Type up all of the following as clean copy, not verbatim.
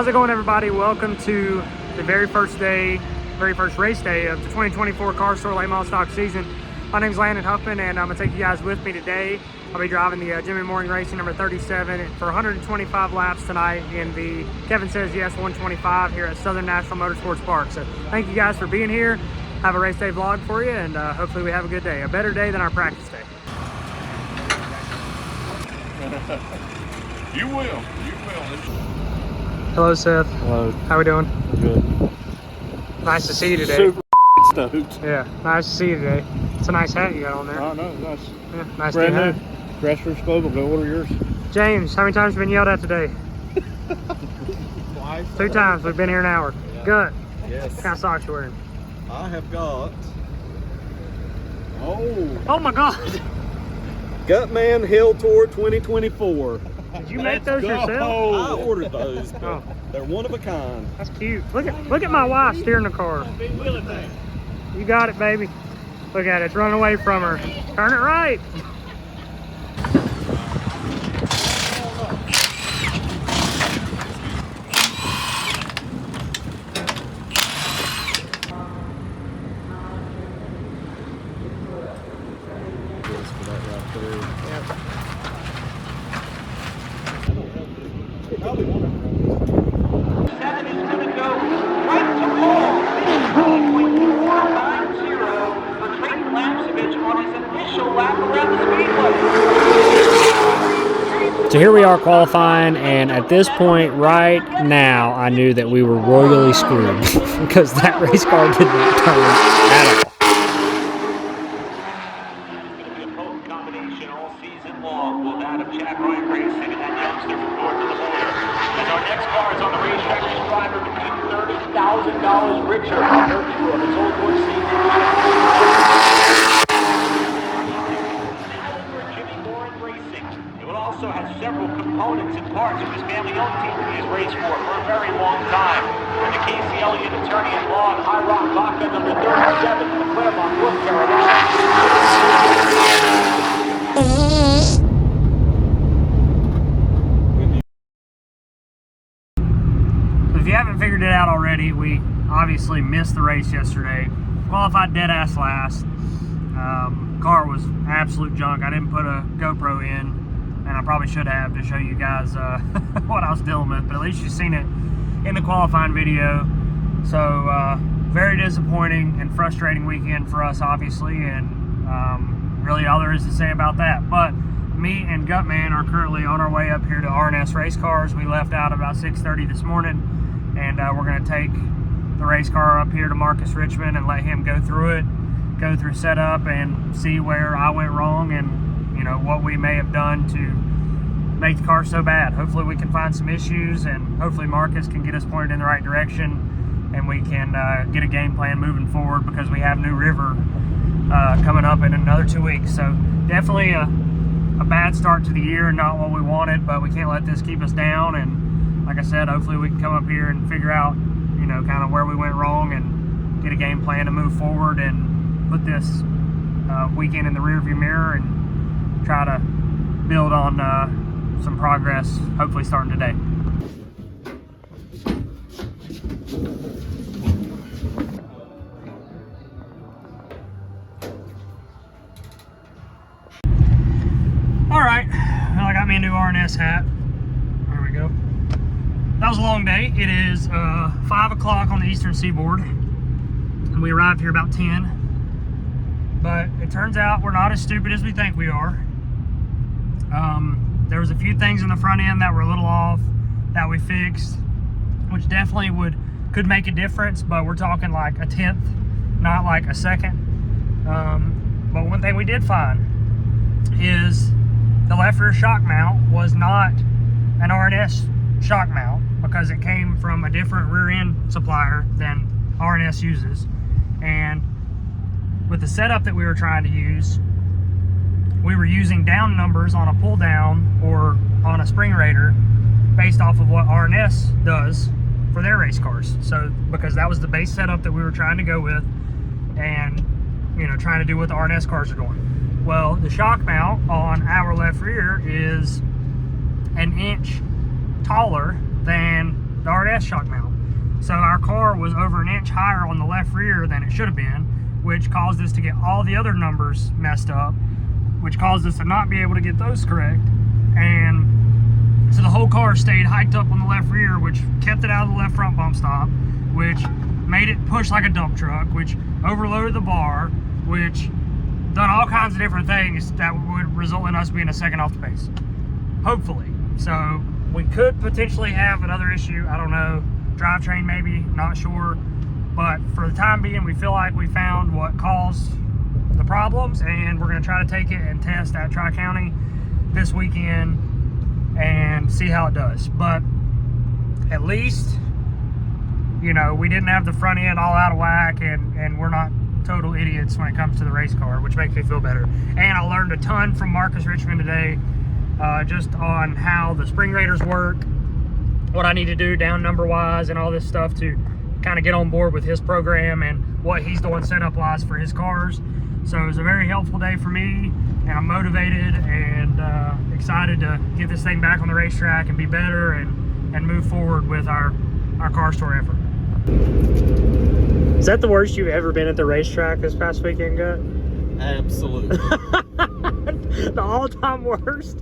How's it going, everybody? Welcome to the very first race day of the 2024 Car Store Late Model Stock season. My name's Landon Huffman, and I'm gonna take you guys with me today. I'll be driving the Jimmy Morning Racing number 37 for 125 laps tonight in the Kevin Says Yes 125 here at Southern National Motorsports Park. So thank you guys for being here. Have a race day vlog for you, and hopefully we have a good day. A better day than our practice day. You will. Hello, Seth. Hello. How we doing? Good. Nice to see you today. Super stoked. Yeah, nice to see you today. It's a nice hat you got on there. Oh, no, nice. Yeah, nice Brand new new. hat. Grassroots disposal. Go order yours. James, how many times have you been yelled at today? Twice. 2 times. We've been here an hour. Yeah. Gut. Yes. What kind of socks you wearing? I have got. Oh my God! Gutman Hill Tour 2024. Did you make those yourself? I ordered those. But Oh. They're one of a kind. That's cute. Look at my wife steering the car. You got it, baby. Look at it. It's running away from her. Turn it right. So here we are qualifying, and at this point right now I knew that we were royally screwed because that race car did not turn at all. A potent combination all season long will that of Chad Ryan Racing and that youngster from north of the border. As our next car is on the racetrack, this driver became $30,000 richer by virtue of his old boy season. Jimmy Morning Racing. It will also have several components and parts of his family-owned team that he has raced for a very long time. And the Casey Elliott attorney at law and High Rock Vodka number 37 from Claremont, North Carolina. If you haven't figured it out already, we obviously missed the race yesterday. Qualified dead ass last. Car was absolute junk. I didn't put a GoPro in, and I probably should have to show you guys what I was dealing with, but at least you've seen it in the qualifying video. So very disappointing and frustrating weekend for us, obviously, and really all there is to say about that. But me and Gutman are currently on our way up here to R&S Race Cars. We left out about 6:30 this morning, and we're going to take the race car up here to Marcus Richmond and let him go through it, go through setup, and see where I went wrong and, you know, what we may have done to make the car so bad. Hopefully we can find some issues, and hopefully Marcus can get us pointed in the right direction, and we can get a game plan moving forward, because we have New River coming up in another 2 weeks. So definitely a bad start to the year, not what we wanted, but we can't let this keep us down. And like I said, hopefully we can come up here and figure out, you know, kind of where we went wrong and get a game plan to move forward and put this weekend in the rearview mirror and try to build on some progress, hopefully starting today. All right, well, I got me a new R&S hat. There we go. That was a long day. It is 5 o'clock on the Eastern Seaboard, and we arrived here about 10. But it turns out we're not as stupid as we think we are. There was a few things in the front end that were a little off that we fixed, which definitely could make a difference, but we're talking like a 10th, not like a second. But one thing we did find is the left rear shock mount was not an R&S shock mount, because it came from a different rear end supplier than R&S uses. And with the setup that we were trying to use, we were using down numbers on a pull down or on a spring raider based off of what R&S does for their race cars. So because that was the base setup that we were trying to go with, and, you know, trying to do what the R&S cars are doing. Well, the shock mount on our left rear is an inch taller than the RS shock mount. So our car was over an inch higher on the left rear than it should have been, which caused us to get all the other numbers messed up, which caused us to not be able to get those correct. And so the whole car stayed hiked up on the left rear, which kept it out of the left front bump stop, which made it push like a dump truck, which overloaded the bar, which done all kinds of different things that would result in us being a second off the pace, hopefully. So we could potentially have another issue, I don't know, drivetrain maybe, not sure. But for the time being, we feel like we found what caused the problems, and we're gonna try to take it and test at Tri-County this weekend and see how it does. But at least, you know, we didn't have the front end all out of whack, and we're not total idiots when it comes to the race car, which makes me feel better. And I learned a ton from Marcus Richmond today, just on how the spring raters work, what I need to do down number wise and all this stuff to kind of get on board with his program and what he's doing setup wise for his cars. So it was a very helpful day for me, and I'm motivated and excited to get this thing back on the racetrack and be better and move forward with our car store effort. Is that the worst you've ever been at the racetrack this past weekend, Gut? Absolutely. The all-time worst?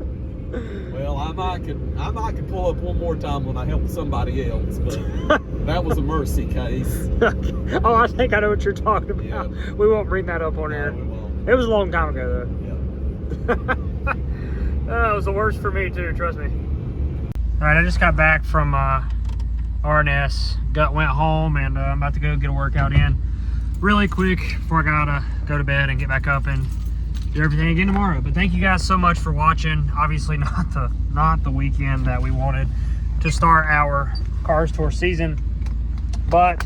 Well, I might could pull up one more time when I help somebody else, but that was a mercy case. Oh, I think I know what you're talking about. Yeah. We won't bring that up on No, here. we won't. It was a long time ago, though. Yeah. It was the worst for me, too, trust me. All right, I just got back from RNS. Gut went home, and I'm about to go get a workout in really quick before I gotta go to bed and get back up and do everything again tomorrow. But thank you guys so much for watching. Obviously not the weekend that we wanted to start our Cars Tour season, but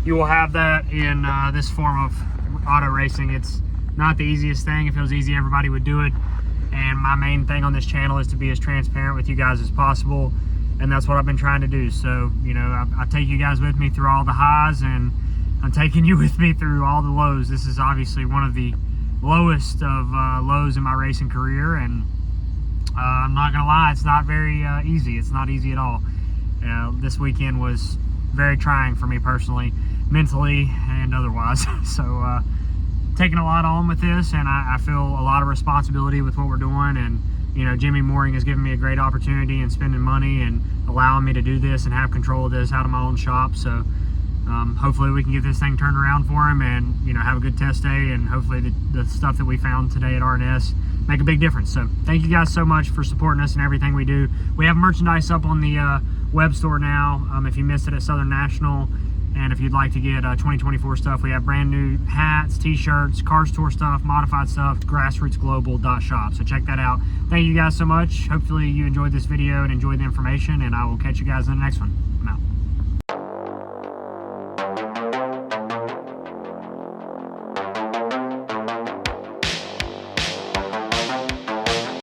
you will have that in this form of auto racing. It's not the easiest thing. If it was easy, everybody would do it. And my main thing on this channel is to be as transparent with you guys as possible, and that's what I've been trying to do. So, you know, I take you guys with me through all the highs, and I'm taking you with me through all the lows. This is obviously one of the lowest of lows in my racing career, and I'm not gonna lie, it's not very easy. It's not easy at all. This weekend was very trying for me personally, mentally and otherwise. So taking a lot on with this, and I feel a lot of responsibility with what we're doing. And you know, Jimmy Mooring has given me a great opportunity and spending money and allowing me to do this and have control of this out of my own shop. So hopefully we can get this thing turned around for him, and you know, have a good test day, and hopefully the stuff that we found today at RNS make a big difference. So thank you guys so much for supporting us and everything we do. We have merchandise up on the web store now, if you missed it at Southern National. And if you'd like to get 2024 stuff, we have brand new hats, t-shirts, Cars Tour stuff, modified stuff, grassrootsglobal.shop. So check that out. Thank you guys so much. Hopefully you enjoyed this video and enjoyed the information, and I will catch you guys in the next one.